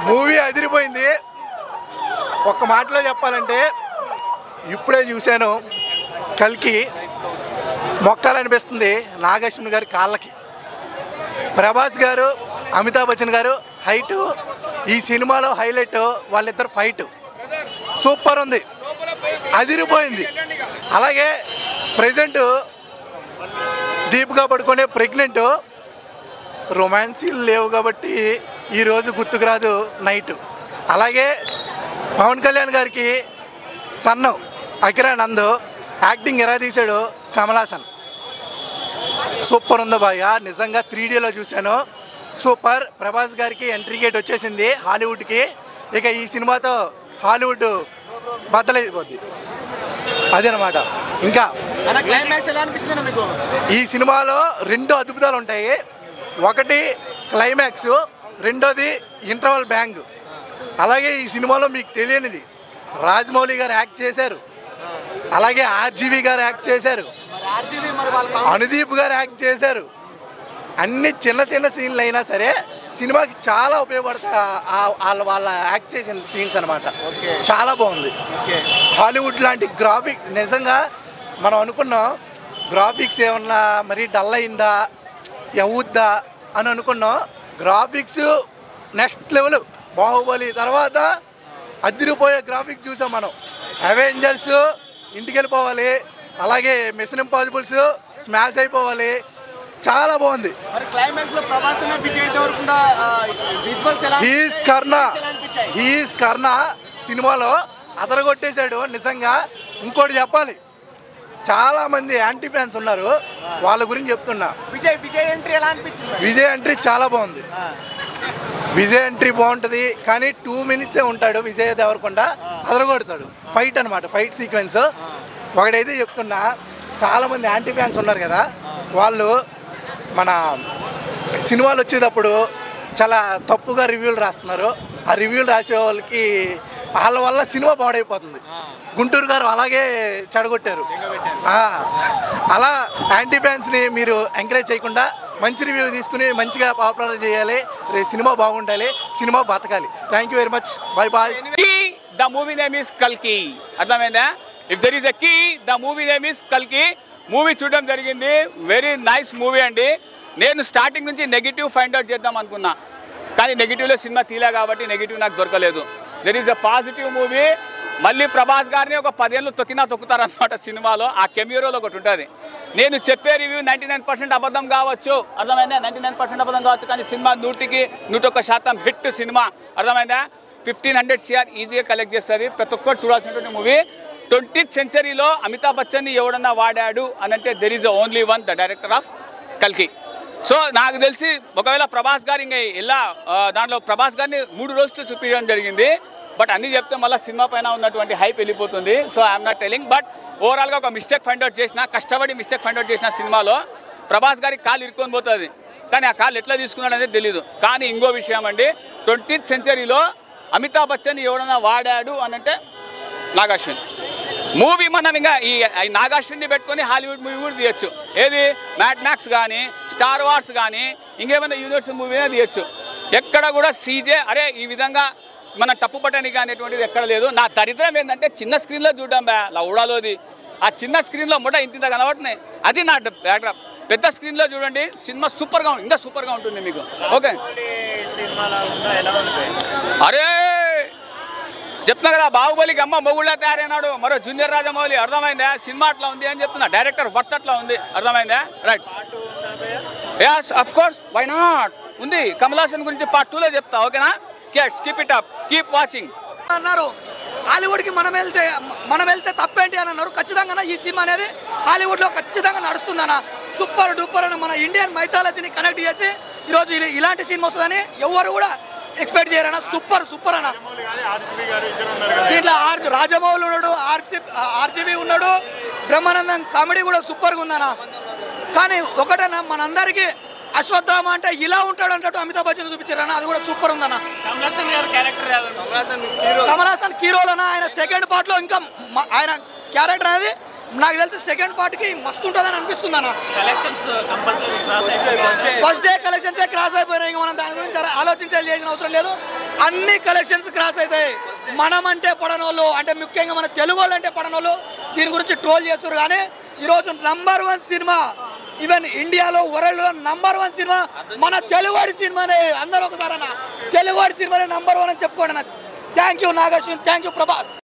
Movie అదిరిపోయింది. ఒక్క మాటలో చెప్పాలంటే ఇప్పుడే చూశాను, కల్కి మొక్కాలనిపిస్తుంది నాగార్జున గారి కాళ్ళకి. ప్రభాస్ గారు, అమితాబ్ బచ్చన్ గారు హైటు, ఈ సినిమాలో హైలైట్ వాళ్ళిద్దరు ఫైటు సూపర్ ఉంది, అదిరిపోయింది. అలాగే ప్రజెంట్ దీపికా పడుకునే ప్రెగ్నెంట్, రొమాన్సీలు లేవు కాబట్టి ఈరోజు గుర్తుకు రాదు నైట్. అలాగే పవన్ కళ్యాణ్ గారికి సన్ను అకిరానంద్ యాక్టింగ్ ఎలా తీశాడు, కమలాసన్ సూపర్ ఉంది బాగా, నిజంగా 3Dలో చూశాను, సూపర్. ప్రభాస్ గారికి ఎంట్రీ గేట్ వచ్చేసింది హాలీవుడ్కి. ఇక ఈ సినిమాతో హాలీవుడ్ బద్దలైపోద్ది, అదనమాట. ఇంకా ఈ సినిమాలో 2 అద్భుతాలు ఉంటాయి. ఒకటి క్లైమాక్స్, రెండోది ఇంటర్వల్ బ్యాంగ్. అలాగే ఈ సినిమాలో మీకు తెలియనిది రాజమౌళి గారు యాక్ట్ చేశారు, అలాగే ఆర్జీవి గారు యాక్ట్ చేశారు, అనుదీప్ గారు యాక్ట్ చేశారు. అన్ని చిన్న చిన్న సీన్లు అయినా సరే సినిమాకి చాలా ఉపయోగపడతాయి వాళ్ళ యాక్ట్ చేసిన సీన్స్ అనమాట. చాలా బాగుంది. హాలీవుడ్ లాంటి గ్రాఫిక్, నిజంగా మనం అనుకున్నాం గ్రాఫిక్స్ ఏమన్నా మరీ డల్ అయిందా అవుద్దా అని అనుకున్నాం. Graphics next level. బాహుబలి తర్వాత అదిరిపోయే గ్రాఫిక్స్ చూసాం మనం. అవెంజర్స్ ఇంటికి వెళ్ళిపోవాలి, అలాగే మిషన్ ఇంపాసిబుల్స్ స్మాష్ అయిపోవాలి, చాలా బాగుంది. హీస్ కర్ణ సినిమాలో అదరగొట్టేశాడు నిజంగా. ఇంకోటి చెప్పాలి, చాలా మంది యాంటీ ఫ్యాన్స్ ఉన్నారు, వాళ్ళ గురించి చెప్తున్నా. విజయ్ ఎంట్రీ చాలా బాగుంది. విజయ్ ఎంట్రీ బాగుంటుంది, కానీ 2 minutes ఉంటాడు విజయ్ దేవరకొండ, అదరగొడతాడు. ఫైట్ అనమాట, ఫైట్ సీక్వెన్స్. ఒకటైతే చెప్తున్నా, చాలామంది యాంటీ ఫ్యాన్స్ ఉన్నారు కదా, వాళ్ళు మన సినిమాలు వచ్చేటప్పుడు చాలా తప్పుగా రివ్యూలు రాస్తున్నారు. ఆ రివ్యూలు రాసే వాళ్ళకి వాళ్ళ వల్ల సినిమా పాడైపోతుంది. గుంటూరు గారు అలాగే చెడగొట్టారు. అలా యాంటీ ఫ్యాన్స్ని మీరు ఎంకరేజ్ చేయకుండా మంచి రివ్యూ తీసుకుని మంచిగా పాపులర్ చేయాలి, సినిమా బాగుండాలి, సినిమా బతకాలి. Thank you very much, bye bye. The movie name is కల్కి, అర్థమైందా? If there is a key, the movie name is కల్కి. మూవీ చూడడం జరిగింది, వెరీ నైస్ మూవీ అండి. నేను స్టార్టింగ్ నుంచి నెగిటివ్ ఫైండ్ అవుట్ చేద్దాం అనుకున్నా, కానీ నెగిటివ్లో సినిమా తీలే కాబట్టి నెగిటివ్ నాకు దొరకలేదు. There is a positive movie. మళ్ళీ ప్రభాస్ గారిని ఒక 10 ఏళ్ళు తొక్కుతారనమాట సినిమాలో. ఆ కెమియోలో ఒకటి ఉంటుంది. నేను చెప్పే రివ్యూ 99% అబద్ధం కావచ్చు, అర్థమైందా? 99% అబద్ధం కావచ్చు, కానీ సినిమా 100కి 101% హిట్ సినిమా, అర్థమైందా? 1500 CR ఈజీగా కలెక్ట్ చేస్తుంది. ప్రతి ఒక్కరు చూడాల్సినటువంటి మూవీ. 20th centuryలో అమితాబ్ బచ్చన్ని ఎవడన్నా వాడాడు అని అంటే there is only one, the director of కల్కి. సో నాకు తెలిసి ఒకవేళ ప్రభాస్ గారు ఇంకా ఇలా దాంట్లో ప్రభాస్ గారిని 3 రోజులు చూపించడం జరిగింది. బట్ అన్నీ చెప్తే మళ్ళీ సినిమా పైన ఉన్నటువంటి హైప్ వెళ్ళిపోతుంది. So I'm not telling, but ఓవరాల్గా ఒక మిస్టేక్ ఫైండ్ అవుట్ చేసిన, కష్టపడి మిస్టేక్ ఫైండ్ అవుట్ చేసిన సినిమాలో ప్రభాస్ గారికి కాలు ఇరుక్కొని పోతుంది, కానీ ఆ కాలు ఎట్లా తీసుకున్నాడు అనేది తెలియదు. కానీ ఇంకో విషయం అండి, 20th centuryలో అమితాబ్ బచ్చన్ ఎవడన్నా వాడాడు అని అంటే నాగాశ్విన్. మూవీ మనం ఇంకా ఈ నాగాశ్విన్ని పెట్టుకొని హాలీవుడ్ మూవీ కూడా తీయచ్చు. ఏది మ్యాడ్ మ్యాక్స్ కానీ, స్టార్ వార్స్ కానీ, ఇంకేమైనా యూనివర్సల్ మూవీ తీయచ్చు. ఎక్కడ కూడా సీజే అరే ఈ విధంగా మన తప్పు పట్టడానికి అనేటువంటిది ఎక్కడ లేదు. నా దరిద్రం ఏంటంటే చిన్న స్క్రీన్లో చూడడం లౌడాలోది, ఆ చిన్న స్క్రీన్లో మొట్ట ఇంత కనబడుతున్నాయి, అది నా బ్యాక్డ్రాప్. పెద్ద స్క్రీన్లో చూడండి, సినిమా సూపర్గా ఉంటుంది, ఇంకా సూపర్గా ఉంటుంది మీకు. ఓకే, అరే చెప్తున్నా కదా, బాహుబలికి అమ్మ మొగుళ్ళ తయారైనాడు మరో జూనియర్ రాజమౌళి, అర్థమైందా? సినిమా అట్లా ఉంది అని చెప్తున్నా, డైరెక్టర్ వర్త్ అట్లా ఉంది, అర్థమైందా? Right, yes of course, why not ఉంది. కమలాసన్ గురించి పార్ట్ 2లో చెప్తా, ఓకేనా? Keep it up, keep watching అన్నారు. హాలీవుడ్కి మనం వెళ్తే తప్పేంటి అని అన్నారు. ఖచ్చితంగా ఈ సినిమా అనేది హాలీవుడ్లో ఖచ్చితంగా నడుస్తుందన్న. సూపర్ డూపర్ అని మన ఇండియన్ మైథాలజీని కనెక్ట్ చేసి ఈరోజు ఇలాంటి సినిమా వస్తుందని ఎవరు కూడా ఎక్స్పెక్ట్ చేయరన్న. సూపర్ అన్న. దీంట్లో రాజమౌళి ఉన్నాడు, ఆర్జీవి ఉన్నాడు, బ్రహ్మానందం కామెడీ కూడా సూపర్గా ఉందన్న. కానీ ఒకటన్నా, మనందరికీ అశ్వత్థామ అంటే ఇలా ఉంటాడు అంటూ అమితాబ్ బచ్చన్ చూపించారన్న, అది కూడా సూపర్ ఉందన్న. కమల్ హాసన్ హీరోలోనా ఆయన సెకండ్ పార్ట్లో ఇంకా ఆయన క్యారెక్టర్ అనేది నాకు తెలిసి సెకండ్ పార్ట్కి మస్తు ఉంటుందని అనిపిస్తుంది అన్న. Collections compulsory cross first day కలెక్షన్సే క్రాస్ అయిపోయినాయి. ఇంకా మనం దాని గురించి ఆలోచించాల్సిన అవసరం లేదు. అన్ని కలెక్షన్స్ క్రాస్ అవుతాయి. మనం అంటే పడనోళ్ళు, అంటే ముఖ్యంగా మన తెలుగు వాళ్ళు అంటే పడనోళ్ళు దీని గురించి ట్రోల్ చేస్తారు. కానీ ఈరోజు #1 సినిమా, ఈవెన్ ఇండియాలో వరల్డ్లో #1 సినిమా మన తెలుగువాడి సినిమానే. అందరూ ఒకసారి అన్న తెలుగువాడి సినిమానే #1 అని చెప్పుకోండి అన్న. Thank you Nag Ashwin, thank you Prabhas.